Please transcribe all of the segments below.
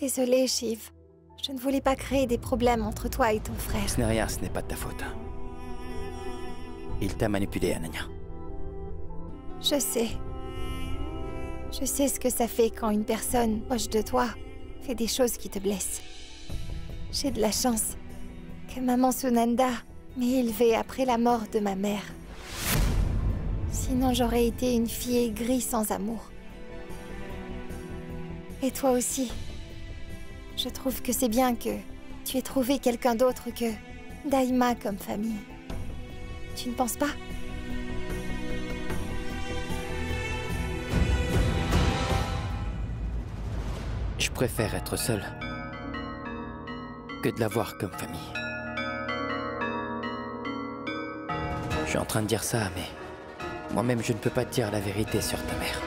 Désolée, Shiv. Je ne voulais pas créer des problèmes entre toi et ton frère. Ce n'est rien, ce n'est pas de ta faute. Il t'a manipulé, Ananya. Je sais. Je sais ce que ça fait quand une personne proche de toi fait des choses qui te blessent. J'ai de la chance que maman Sunanda m'ait élevée après la mort de ma mère. Sinon, j'aurais été une fille aigrie sans amour. Et toi aussi. Je trouve que c'est bien que tu aies trouvé quelqu'un d'autre que Daima comme famille. Tu ne penses pas? Je préfère être seul que de la voir comme famille. Je suis en train de dire ça, mais moi-même je ne peux pas te dire la vérité sur ta mère.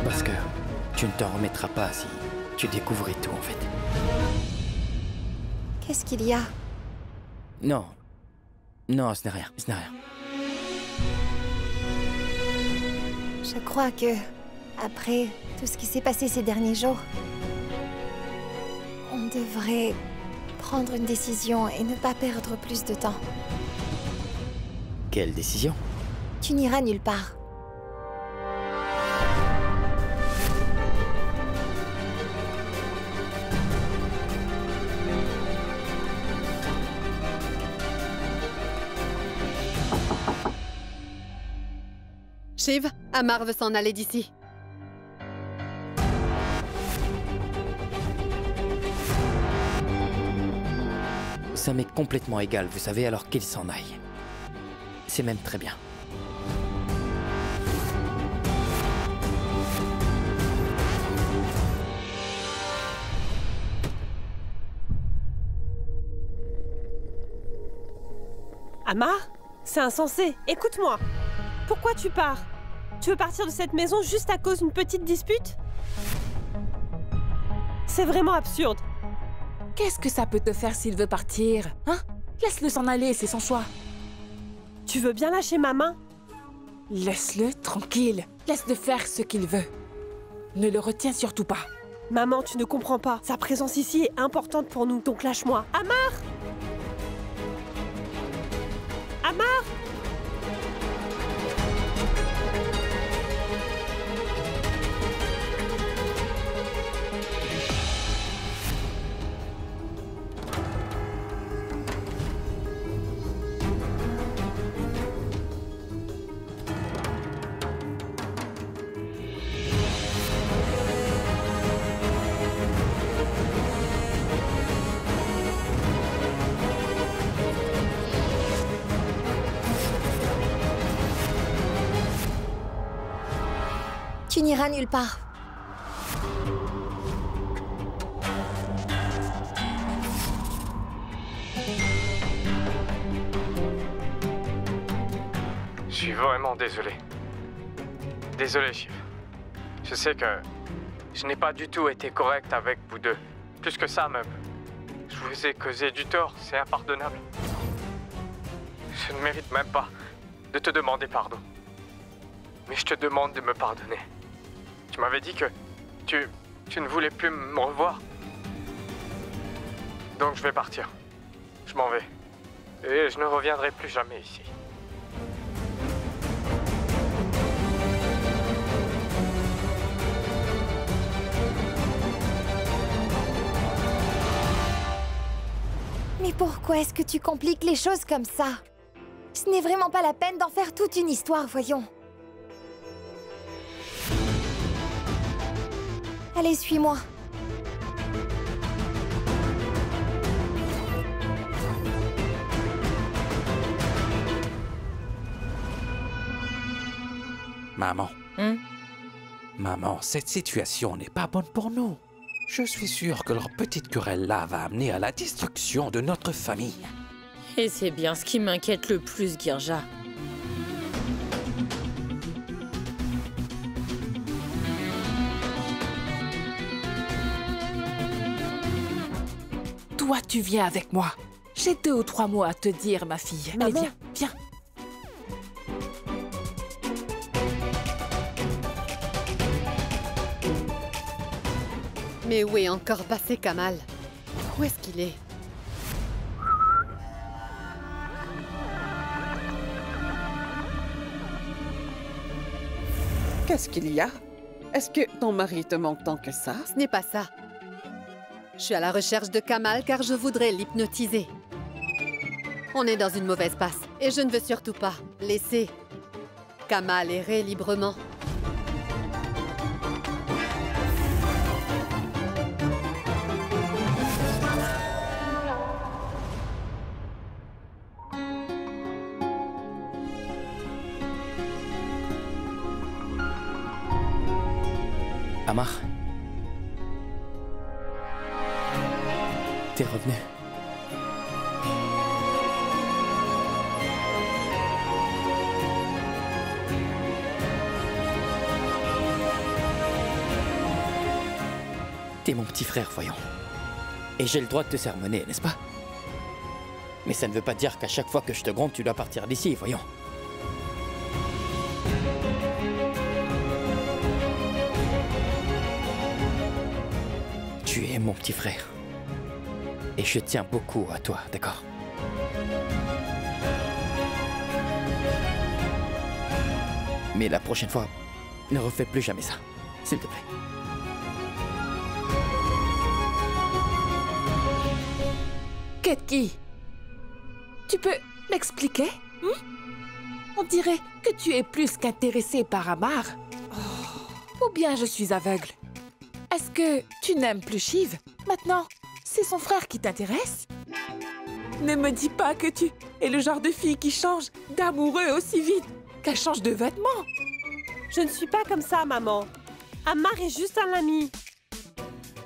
Parce que tu ne t'en remettras pas si tu découvrais tout en fait. Qu'est-ce qu'il y a? Non. Non, ce n'est rien, ce n'est rien. Je crois que, après tout ce qui s'est passé ces derniers jours, on devrait prendre une décision et ne pas perdre plus de temps. Quelle décision? Tu n'iras nulle part. Shiv, Amar veut s'en aller d'ici. Ça m'est complètement égal, vous savez, alors qu'il s'en aille. C'est même très bien. Amar, c'est insensé. Écoute-moi. Pourquoi tu pars? Tu veux partir de cette maison juste à cause d'une petite dispute? C'est vraiment absurde. Qu'est-ce que ça peut te faire s'il veut partir? Hein? Laisse-le s'en aller, c'est son choix. Tu veux bien lâcher ma main? Laisse-le tranquille. Laisse-le faire ce qu'il veut. Ne le retiens surtout pas. Maman, tu ne comprends pas. Sa présence ici est importante pour nous, donc lâche-moi. Amar! Amar! Tu n'iras nulle part. Je suis vraiment désolé. Désolé, Shiv. Je sais que je n'ai pas du tout été correct avec vous deux. Plus que ça, même. Je vous ai causé du tort, c'est impardonnable. Je ne mérite même pas de te demander pardon. Mais je te demande de me pardonner. Tu m'avais dit que tu ne voulais plus me revoir. Donc je vais partir. Je m'en vais. Et je ne reviendrai plus jamais ici. Mais pourquoi est-ce que tu compliques les choses comme ça? Ce n'est vraiment pas la peine d'en faire toute une histoire, voyons. Allez, suis-moi. Maman. Maman, cette situation n'est pas bonne pour nous. Je suis sûr que leur petite querelle-là va amener à la destruction de notre famille. Et c'est bien ce qui m'inquiète le plus, Girja. Toi, tu viens avec moi. J'ai 2 ou 3 mots à te dire, ma fille. Allez, Maman. viens, viens. Mais où est encore passé Kamal? Où est-ce qu'il est? Qu'est-ce qu'il y a? Est-ce que ton mari te manque tant que ça? Ce n'est pas ça. Je suis à la recherche de Kamal car je voudrais l'hypnotiser. On est dans une mauvaise passe et je ne veux surtout pas laisser Kamal errer librement. Amar, t'es revenu. T'es mon petit frère, voyons. Et j'ai le droit de te sermonner, n'est-ce pas? Mais ça ne veut pas dire qu'à chaque fois que je te gronde, tu dois partir d'ici, voyons. Tu es mon petit frère. Et je tiens beaucoup à toi, d'accord? Mais la prochaine fois, ne refais plus jamais ça, s'il te plaît. Ketki, tu peux m'expliquer? On dirait que tu es plus qu'intéressée par Amar. Ou bien je suis aveugle. Est-ce que tu n'aimes plus Shiv? Maintenant, c'est son frère qui t'intéresse? Ne me dis pas que tu es le genre de fille qui change d'amoureux aussi vite qu'elle change de vêtements. Je ne suis pas comme ça, maman. Amar est juste un ami.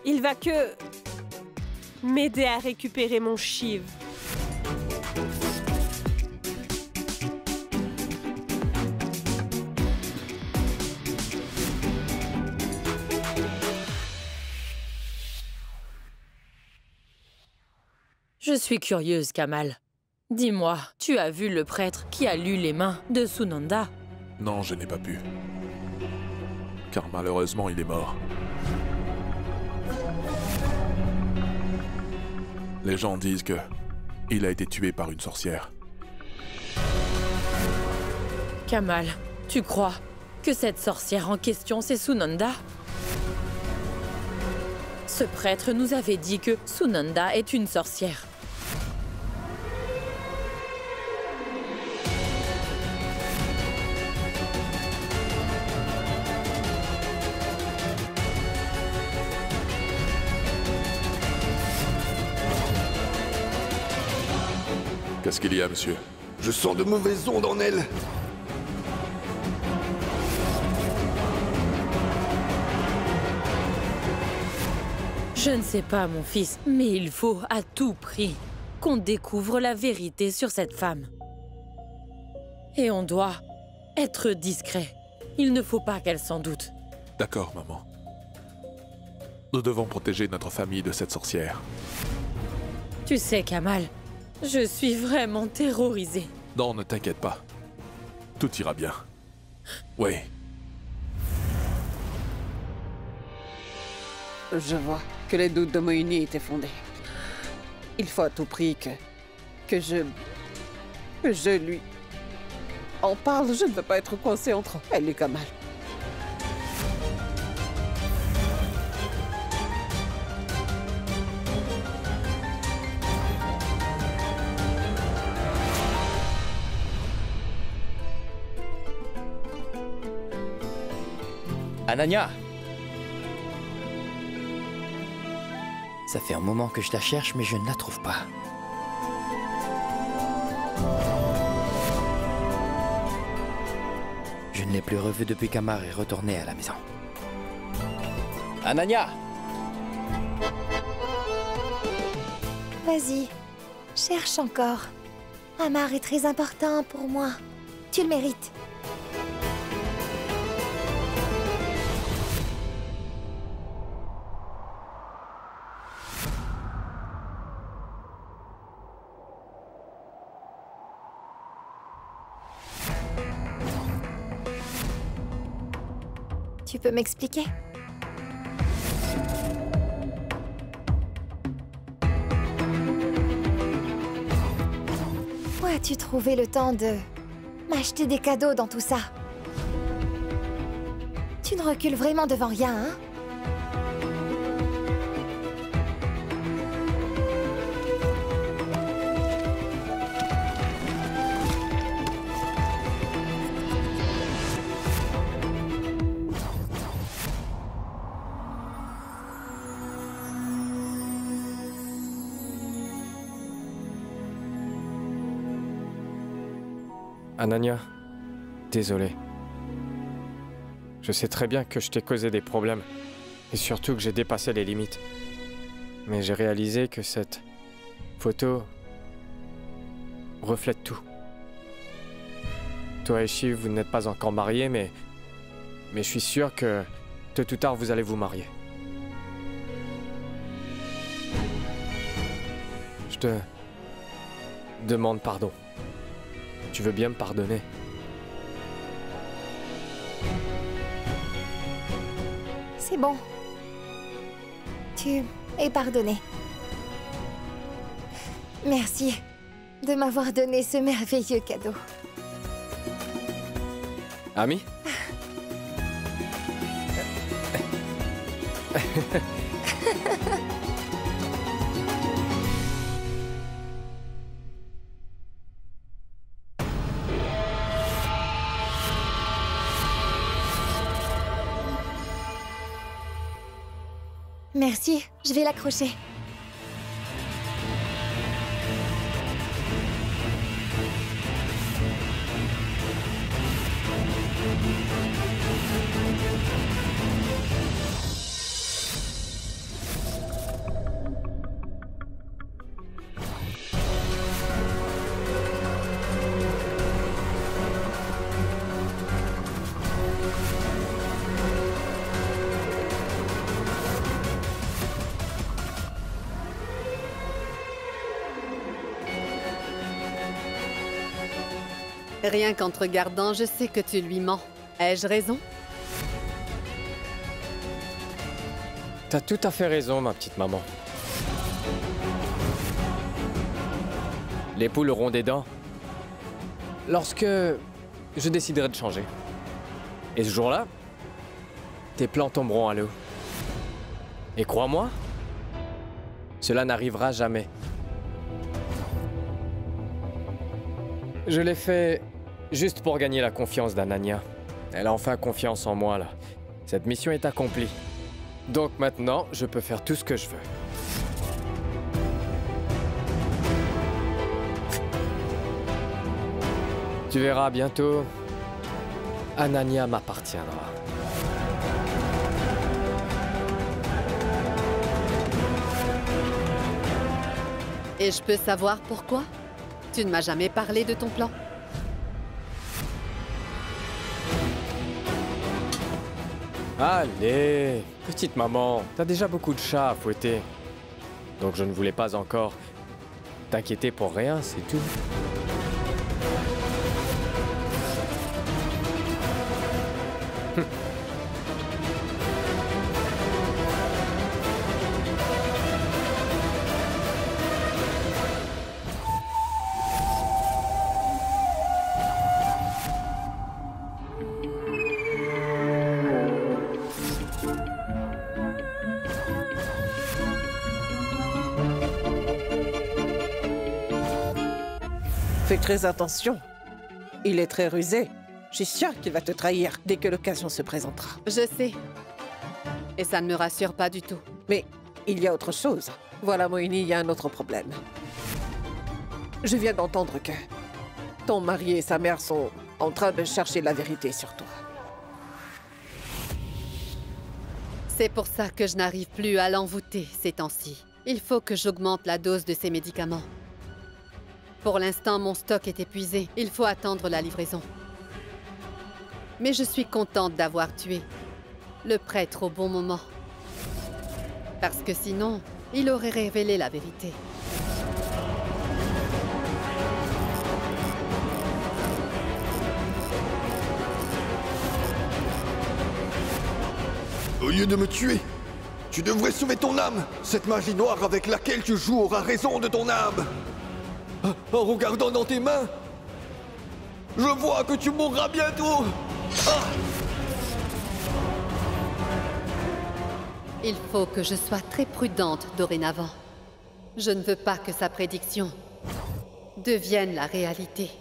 Il va que m'aider à récupérer mon Shiv. Je suis curieuse, Kamal. Dis-moi, tu as vu le prêtre qui a lu les mains de Sunanda? Non, je n'ai pas pu. Car malheureusement, il est mort. Les gens disent que il a été tué par une sorcière. Kamal, tu crois que cette sorcière en question, c'est Sunanda? Ce prêtre nous avait dit que Sunanda est une sorcière. Qu'est-ce qu'il y a, monsieur? Je sens de mauvaises ondes en elle. Je ne sais pas, mon fils, mais il faut à tout prix qu'on découvre la vérité sur cette femme. Et on doit être discret. Il ne faut pas qu'elle s'en doute. D'accord, maman. Nous devons protéger notre famille de cette sorcière. Tu sais, Kamal, je suis vraiment terrorisée. Non, ne t'inquiète pas. Tout ira bien. Oui. Je vois que les doutes de Moini étaient fondés. Il faut à tout prix que je lui en parle. Je ne veux pas être coincée entre elle et Kamal. Ananya! Ça fait un moment que je la cherche, mais je ne la trouve pas. Je ne l'ai plus revue depuis qu'Amar est retourné à la maison. Ananya! Vas-y, cherche encore. Amar est très important pour moi. Tu le mérites. Tu peux m'expliquer? as-tu trouvé le temps de m'acheter des cadeaux dans tout ça? Tu ne recules vraiment devant rien, hein? Anania, désolé. Je sais très bien que je t'ai causé des problèmes, et surtout que j'ai dépassé les limites. Mais j'ai réalisé que cette photo reflète tout. Toi et Shiv, vous n'êtes pas encore mariés, mais je suis sûr que tôt ou tard, vous allez vous marier. Je te demande pardon. Tu veux bien me pardonner? C'est bon. Tu es pardonné. Merci de m'avoir donné ce merveilleux cadeau. Ami? Merci, je vais l'accrocher. Rien qu'en te regardant, je sais que tu lui mens. Ai-je raison? T'as tout à fait raison, ma petite maman. Les poules auront des dents lorsque je déciderai de changer. Et ce jour-là, tes plans tomberont à l'eau. Et crois-moi, cela n'arrivera jamais. Je l'ai fait juste pour gagner la confiance d'Anania. Elle a enfin confiance en moi, là. Cette mission est accomplie. Donc maintenant, je peux faire tout ce que je veux. Tu verras bientôt, Anania m'appartiendra. Et je peux savoir pourquoi? Tu ne m'as jamais parlé de ton plan. Allez, petite maman, t'as déjà beaucoup de chats à fouetter. Donc je ne voulais pas encore t'inquiéter pour rien, c'est tout. Fais très attention. Il est très rusé. Je suis sûre qu'il va te trahir dès que l'occasion se présentera. Je sais. Et ça ne me rassure pas du tout. Mais il y a autre chose. Voilà, Moini, il y a un autre problème. Je viens d'entendre que ton mari et sa mère sont en train de chercher la vérité sur toi. C'est pour ça que je n'arrive plus à l'envoûter ces temps-ci. Il faut que j'augmente la dose de ces médicaments. Pour l'instant, mon stock est épuisé. Il faut attendre la livraison. Mais je suis contente d'avoir tué le prêtre au bon moment. Parce que sinon, il aurait révélé la vérité. Au lieu de me tuer, tu devrais sauver ton âme. Cette magie noire avec laquelle tu joues aura raison de ton âme. En regardant dans tes mains, je vois que tu mourras bientôt. Il faut que je sois très prudente dorénavant. Je ne veux pas que sa prédiction devienne la réalité.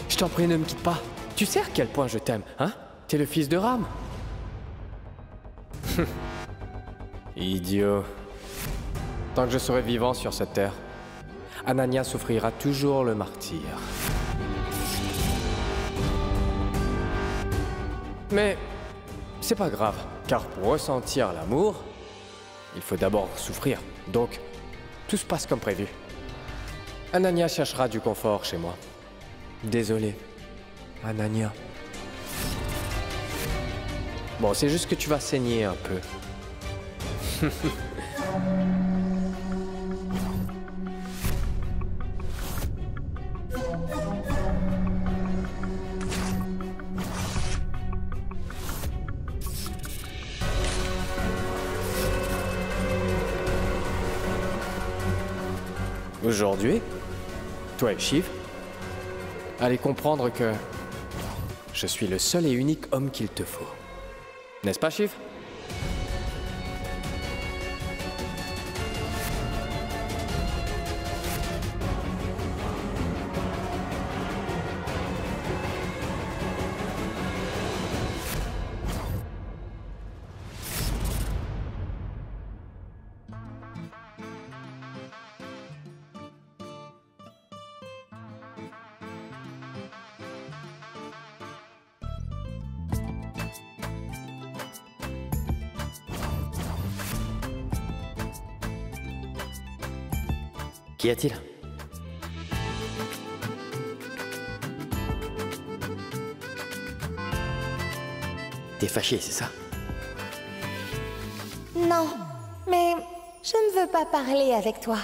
Je t'en prie, ne me quitte pas. Tu sais à quel point je t'aime, hein? T'es le fils de Ram. Idiot. Tant que je serai vivant sur cette terre, Ananya souffrira toujours le martyr. Mais c'est pas grave, car pour ressentir l'amour, il faut d'abord souffrir. Donc, tout se passe comme prévu. Ananya cherchera du confort chez moi. Désolé, Ananya. Bon, c'est juste que tu vas saigner un peu. Aujourd'hui, toi et Shiv, allez comprendre que je suis le seul et unique homme qu'il te faut. N'est-ce pas, Shiv? Qu'y a-t-il? T'es fâché, c'est ça? Non, mais je ne veux pas parler avec toi.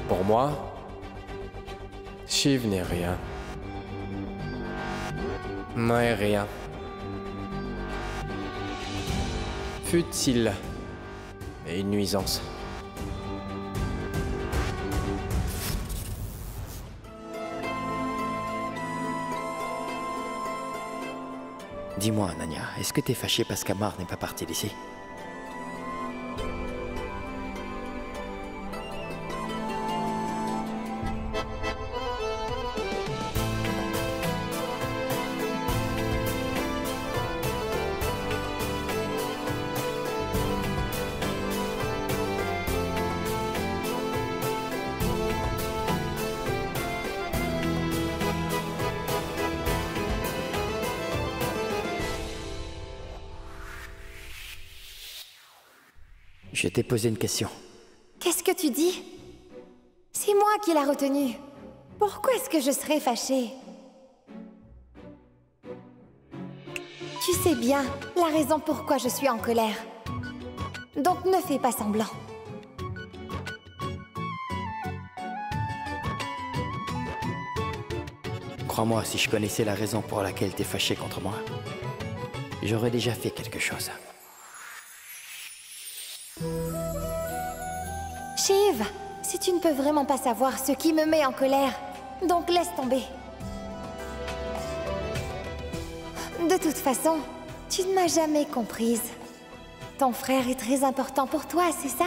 Pour moi, Shiv n'est rien. Mais rien. Futile. Et une nuisance. Dis-moi, Ananya, est-ce que t'es fâché parce qu'Amar n'est pas parti d'ici? Je t'ai posé une question. Qu'est-ce que tu dis? C'est moi qui l'ai retenu. Pourquoi est-ce que je serais fâchée? Tu sais bien la raison pourquoi je suis en colère. Donc ne fais pas semblant. Crois-moi, si je connaissais la raison pour laquelle t'es fâché contre moi, j'aurais déjà fait quelque chose. Shiv, si tu ne peux vraiment pas savoir ce qui me met en colère, donc laisse tomber. De toute façon, tu ne m'as jamais comprise. Ton frère est très important pour toi, c'est ça?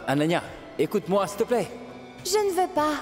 Ananya, écoute-moi, s'il te plaît. Je ne veux pas.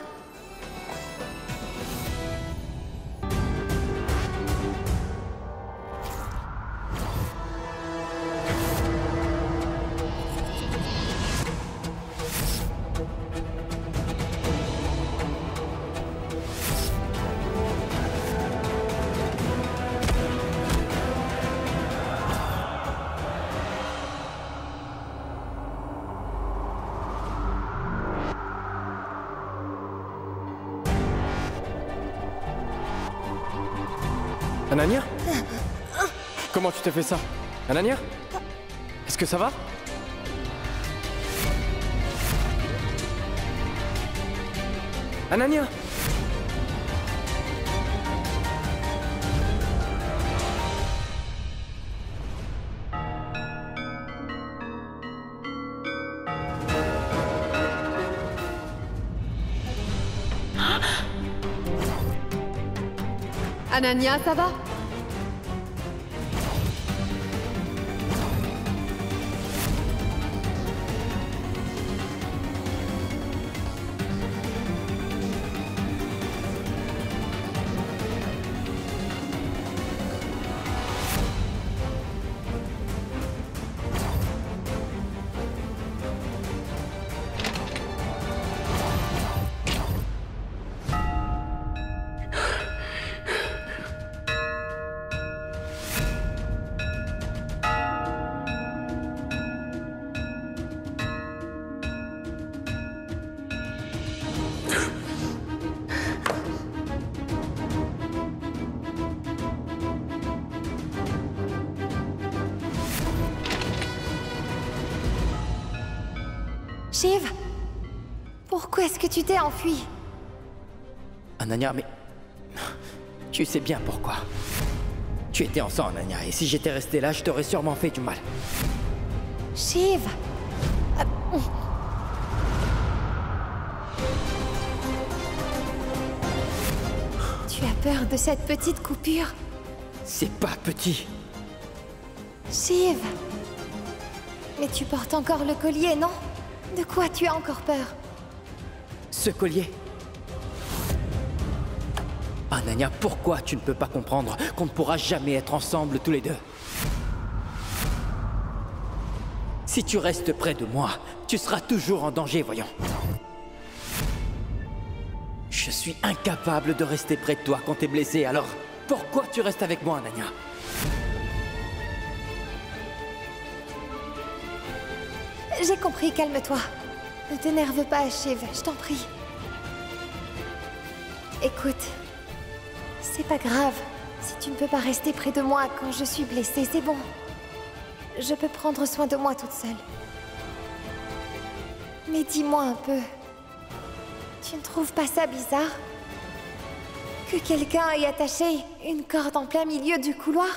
Ananya? Comment tu t'es fait ça? Ananya? Est-ce que ça va? Ananya? Ananya, ça va? Shiv, pourquoi est-ce que tu t'es enfui? Ananya, mais... Tu sais bien pourquoi. Tu étais en sang, Ananya, et si j'étais resté là, je t'aurais sûrement fait du mal. Shiv! Tu as peur de cette petite coupure? C'est pas petit. Shiv! Mais tu portes encore le collier, non? De quoi tu as encore peur? Ce collier. Ananya, pourquoi tu ne peux pas comprendre qu'on ne pourra jamais être ensemble tous les deux? Si tu restes près de moi, tu seras toujours en danger, voyons. Je suis incapable de rester près de toi quand t'es blessé, alors pourquoi tu restes avec moi, Ananya? J'ai compris, calme-toi. Ne t'énerve pas, Shiv, je t'en prie. Écoute, c'est pas grave. Si tu ne peux pas rester près de moi quand je suis blessée, c'est bon. Je peux prendre soin de moi toute seule. Mais dis-moi un peu, tu ne trouves pas ça bizarre? Que quelqu'un ait attaché une corde en plein milieu du couloir?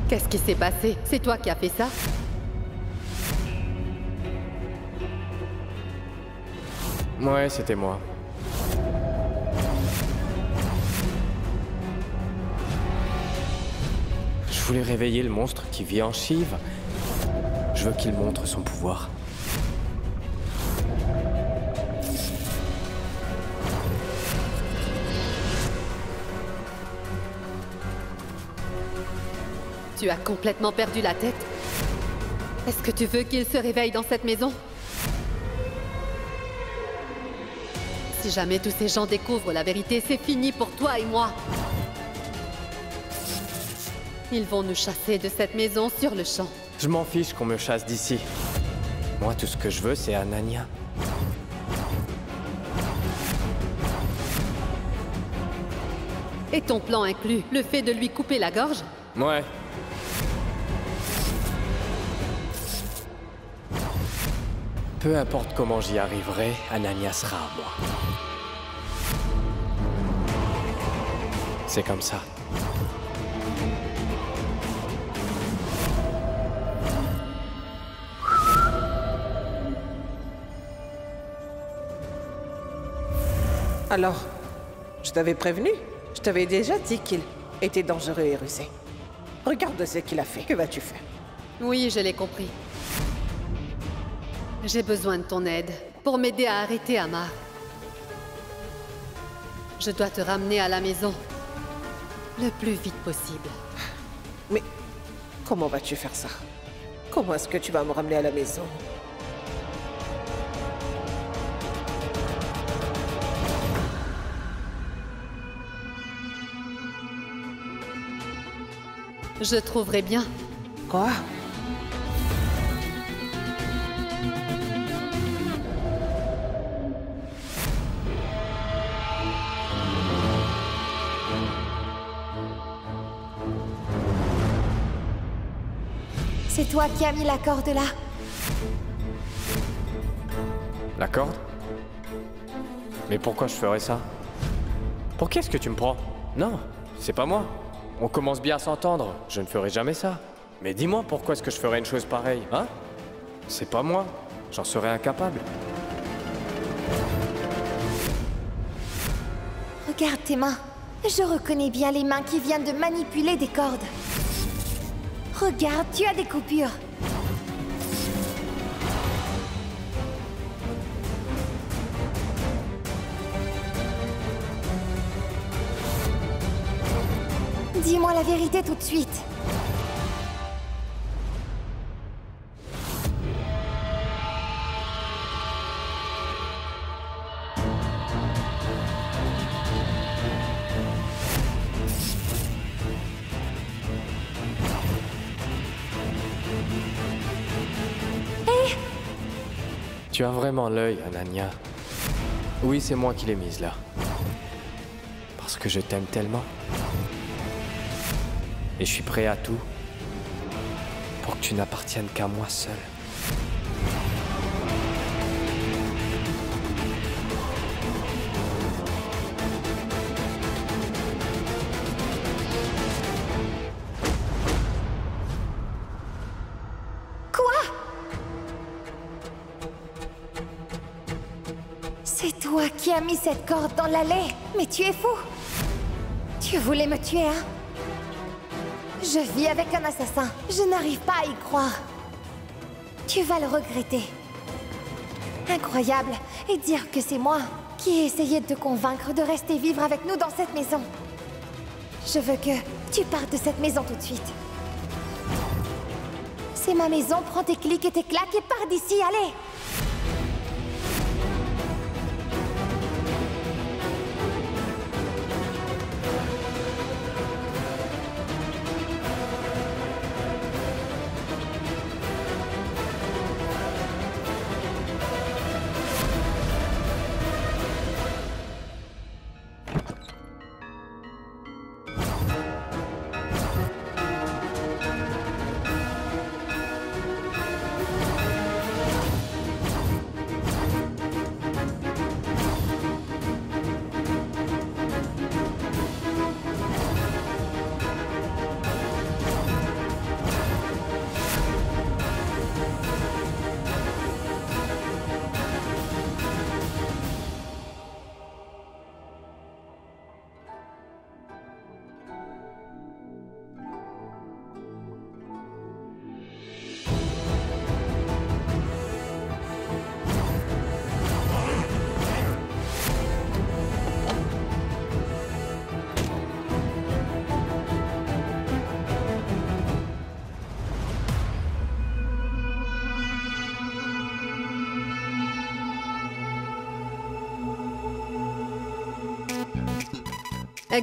Qu'est-ce qui s'est passé? C'est toi qui as fait ça? Ouais, c'était moi. Je voulais réveiller le monstre qui vit en Shiv. Je veux qu'il montre son pouvoir. Tu as complètement perdu la tête? Est-ce que tu veux qu'il se réveille dans cette maison? Si jamais tous ces gens découvrent la vérité, c'est fini pour toi et moi. Ils vont nous chasser de cette maison sur le champ. Je m'en fiche qu'on me chasse d'ici. Moi, tout ce que je veux, c'est Anania. Et ton plan inclut le fait de lui couper la gorge? Ouais. Peu importe comment j'y arriverai, Anania sera à moi. C'est comme ça. Alors, je t'avais prévenu. Je t'avais déjà dit qu'il était dangereux et rusé. Regarde ce qu'il a fait. Que vas-tu faire? Oui, je l'ai compris. J'ai besoin de ton aide pour m'aider à arrêter Amar. Je dois te ramener à la maison le plus vite possible. Mais comment vas-tu faire ça? Comment est-ce que tu vas me ramener à la maison? Je trouverai bien. Quoi? C'est toi qui as mis la corde là. La corde? Mais pourquoi je ferais ça? Pour qui est-ce que tu me prends? Non, c'est pas moi. On commence bien à s'entendre. Je ne ferai jamais ça. Mais dis-moi, pourquoi est-ce que je ferais une chose pareille, hein? C'est pas moi. J'en serais incapable. Regarde tes mains. Je reconnais bien les mains qui viennent de manipuler des cordes. Regarde, tu as des coupures. Dis-moi la vérité tout de suite. Tu as vraiment l'œil, Anania. Oui, c'est moi qui l'ai mise là. Parce que je t'aime tellement. Et je suis prêt à tout pour que tu n'appartiennes qu'à moi seul. C'est toi qui as mis cette corde dans l'allée. Mais tu es fou. Tu voulais me tuer, hein? Je vis avec un assassin. Je n'arrive pas à y croire. Tu vas le regretter. Incroyable. Et dire que c'est moi qui ai essayé de te convaincre de rester vivre avec nous dans cette maison. Je veux que tu partes de cette maison tout de suite. C'est ma maison, prends tes clics et tes claques et pars d'ici, allez!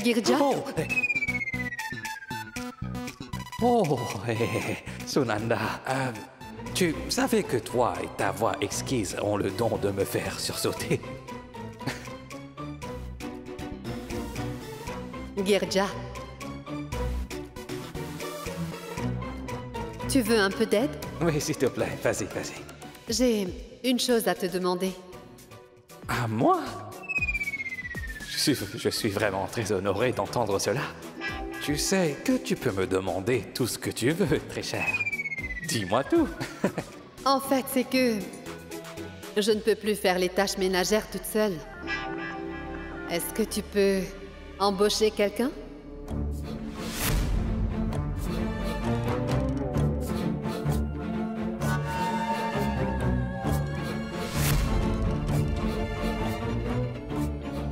Girja? Oh, Oh, Sunanda, tu savais que toi et ta voix exquise ont le don de me faire sursauter? Girja. Tu veux un peu d'aide? Oui, s'il te plaît, vas-y, vas-y. J'ai une chose à te demander. À moi? Je suis vraiment très honoré d'entendre cela. Tu sais que tu peux me demander tout ce que tu veux, très cher. Dis-moi tout. En fait, c'est que je ne peux plus faire les tâches ménagères toute seule. Est-ce que tu peux embaucher quelqu'un?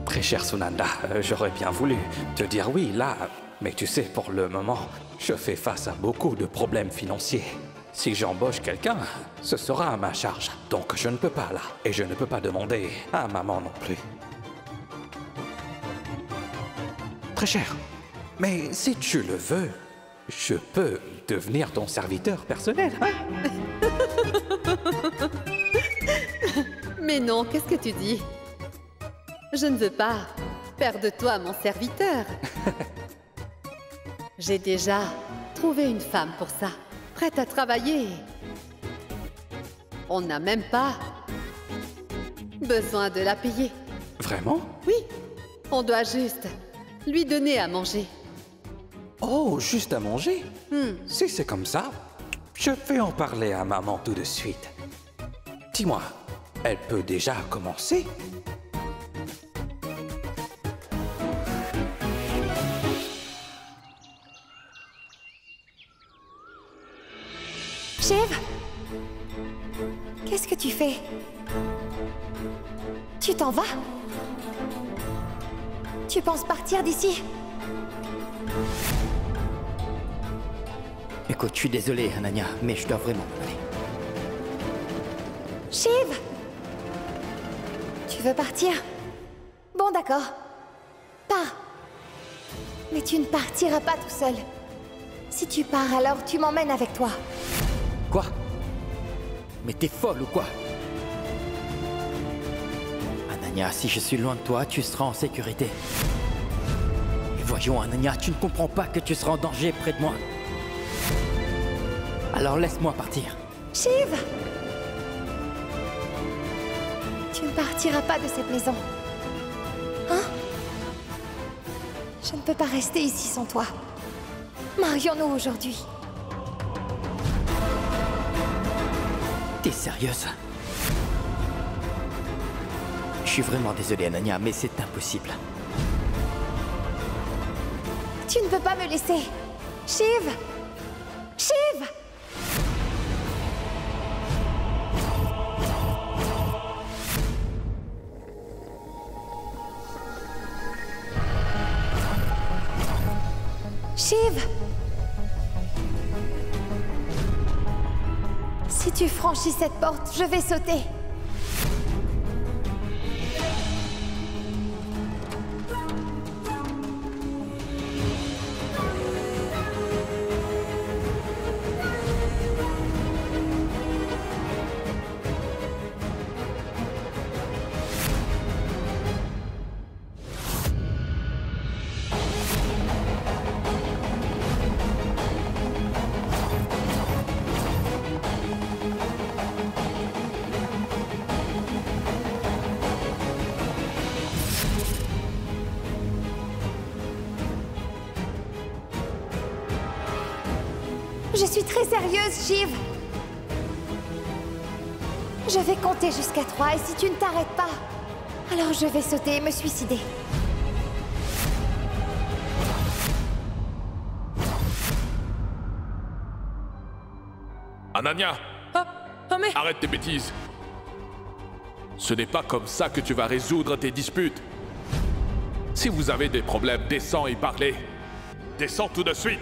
Très cher Sunanda, j'aurais bien voulu te dire oui là, mais tu sais, pour le moment, je fais face à beaucoup de problèmes financiers. Si j'embauche quelqu'un, ce sera à ma charge. Donc je ne peux pas là, et je ne peux pas demander à maman non plus. Très cher, mais si tu le veux, je peux devenir ton serviteur personnel, hein? Mais non, qu'est-ce que tu dis? Je ne veux pas faire de toi mon serviteur. J'ai déjà trouvé une femme pour ça, prête à travailler. On n'a même pas besoin de la payer. Vraiment? Oui, on doit juste lui donner à manger. Oh, juste à manger? Si c'est comme ça, je vais en parler à maman tout de suite. Dis-moi, elle peut déjà commencer? Shiv? Qu'est-ce que tu fais? Tu t'en vas? Tu penses partir d'ici? Écoute, je suis désolé, Ananya, mais je dois vraiment m'en aller. Shiv? Tu veux partir? Bon, d'accord. Pars. Mais tu ne partiras pas tout seul. Si tu pars, alors tu m'emmènes avec toi. Quoi? Mais t'es folle ou quoi? Ananya, si je suis loin de toi, tu seras en sécurité. Et voyons, Ananya, tu ne comprends pas que tu seras en danger près de moi. Alors laisse-moi partir. Shiv! Tu ne partiras pas de cette maison. Hein? Je ne peux pas rester ici sans toi. Marions-nous aujourd'hui. T'es sérieuse? Je suis vraiment désolé, Ananya, mais c'est impossible. Tu ne peux pas me laisser. Shiv! Shiv! Shiv! Si tu franchis cette porte, je vais sauter. Je suis très sérieuse, Shiv. Je vais compter jusqu'à 3 et si tu ne t'arrêtes pas, alors je vais sauter et me suicider. Ananya! Mais... Arrête tes bêtises. Ce n'est pas comme ça que tu vas résoudre tes disputes. Si vous avez des problèmes, descends et parlez. Descends tout de suite.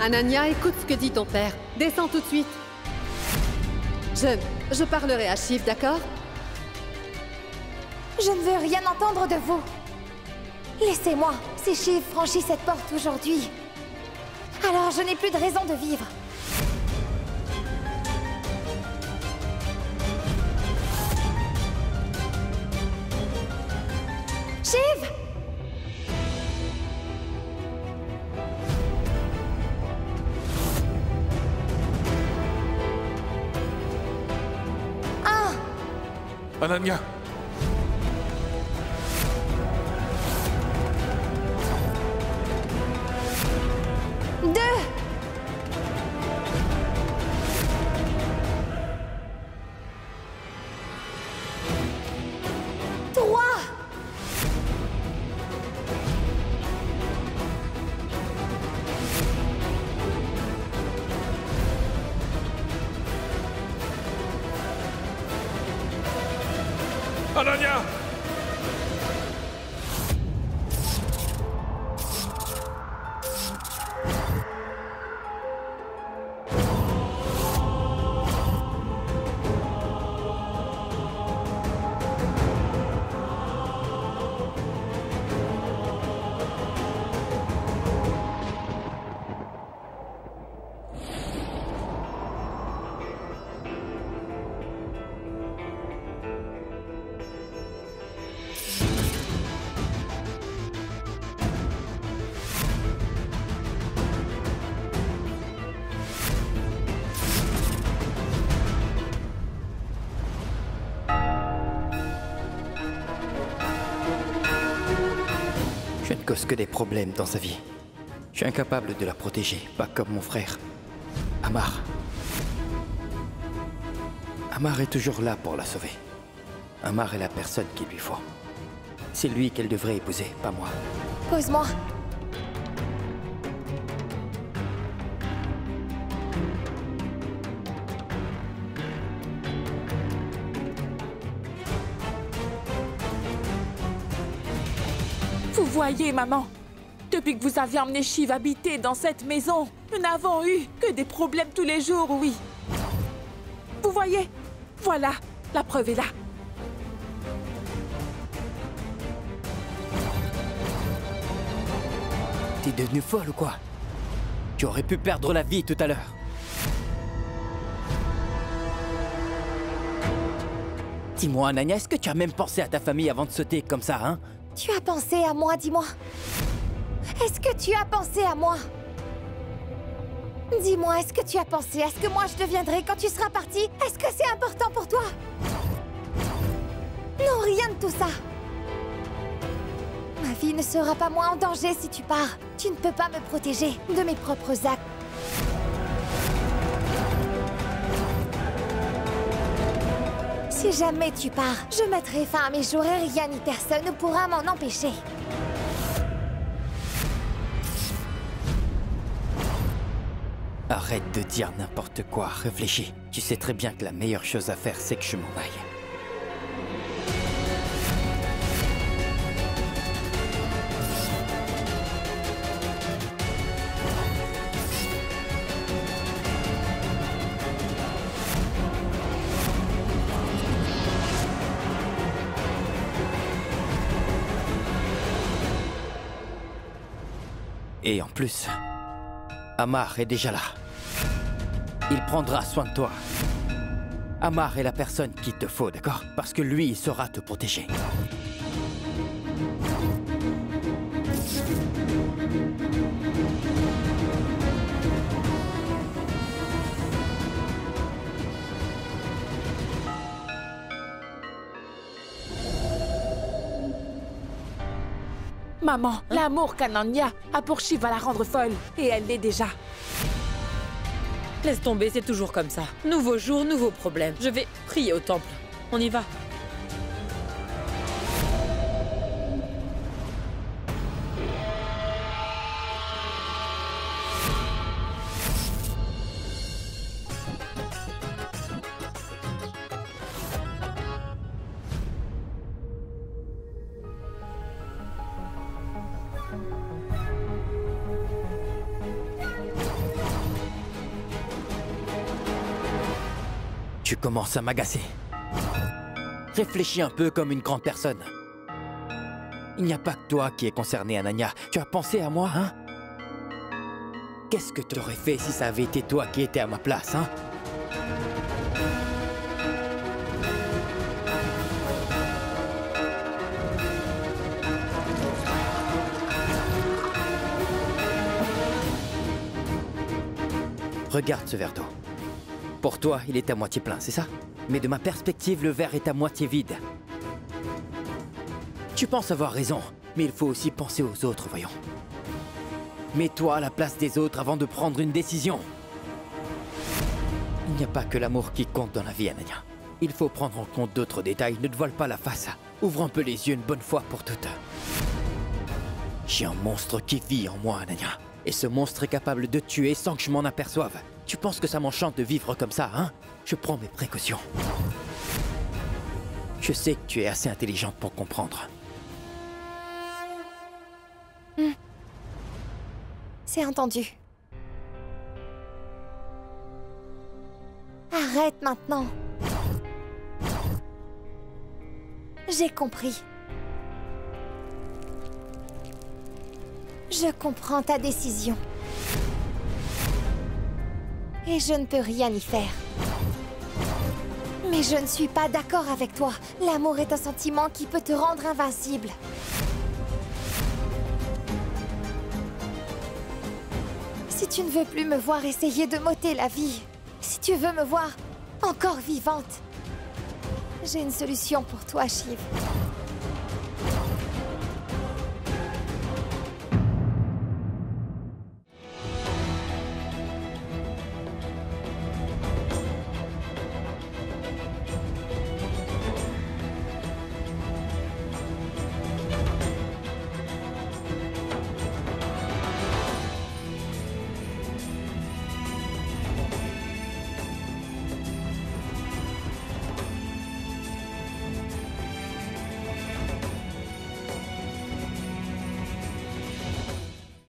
Ananya, écoute ce que dit ton père. Descends tout de suite. Je parlerai à Shiv, d'accord? Je ne veux rien entendre de vous. Laissez-moi. Si Shiv franchit cette porte aujourd'hui, alors je n'ai plus de raison de vivre. Shiv! Ananya! Ananya! Je ne cause que des problèmes dans sa vie. Je suis incapable de la protéger, pas comme mon frère. Amar. Amar est toujours là pour la sauver. Amar est la personne qu'il lui faut. C'est lui qu'elle devrait épouser, pas moi. Pose-moi. Vous voyez, maman, depuis que vous avez emmené Shiv habiter dans cette maison, nous n'avons eu que des problèmes tous les jours, oui. Vous voyez? Voilà, la preuve est là. T'es devenue folle ou quoi? Tu aurais pu perdre la vie tout à l'heure. Dis-moi, Ananya, est-ce que tu as même pensé à ta famille avant de sauter comme ça, hein? Tu as pensé à moi, dis-moi. Est-ce que tu as pensé à moi? Dis-moi, est-ce que tu as pensé à ce que moi je deviendrai quand tu seras parti? Est-ce que c'est important pour toi? Non, rien de tout ça. Ma vie ne sera pas moins en danger si tu pars. Tu ne peux pas me protéger de mes propres actes. Si jamais tu pars, je mettrai fin à mes jours et rien ni personne ne pourra m'en empêcher. Arrête de dire n'importe quoi, réfléchis. Tu sais très bien que la meilleure chose à faire, c'est que je m'en aille. Et en plus, Amar est déjà là. Il prendra soin de toi. Amar est la personne qu'il te faut, d'accord? Parce que lui, il saura te protéger. Maman, l'amour qu'Ananya a pour Shiv va la rendre folle. Et elle l'est déjà. Laisse tomber, c'est toujours comme ça. Nouveau jour, nouveau problème. Je vais prier au temple. On y va. Tu commences à m'agacer. Réfléchis un peu comme une grande personne. Il n'y a pas que toi qui es concerné, Ananya. Tu as pensé à moi, hein? Qu'est-ce que tu aurais fait si ça avait été toi qui étais à ma place, hein? Regarde ce verre d'eau. Pour toi, il est à moitié plein, c'est ça? Mais de ma perspective, le verre est à moitié vide. Tu penses avoir raison, mais il faut aussi penser aux autres, voyons. Mets-toi à la place des autres avant de prendre une décision. Il n'y a pas que l'amour qui compte dans la vie, Ananya. Il faut prendre en compte d'autres détails. Ne te voile pas la face. Ouvre un peu les yeux une bonne fois pour toutes. J'ai un monstre qui vit en moi, Ananya. Et ce monstre est capable de tuer sans que je m'en aperçoive. Tu penses que ça m'enchante de vivre comme ça, hein? Je prends mes précautions. Je sais que tu es assez intelligente pour comprendre. C'est entendu. Arrête maintenant. J'ai compris. Je comprends ta décision. Et je ne peux rien y faire. Mais je ne suis pas d'accord avec toi. L'amour est un sentiment qui peut te rendre invincible. Si tu ne veux plus me voir essayer de m'ôter la vie, si tu veux me voir encore vivante, j'ai une solution pour toi, Shiv.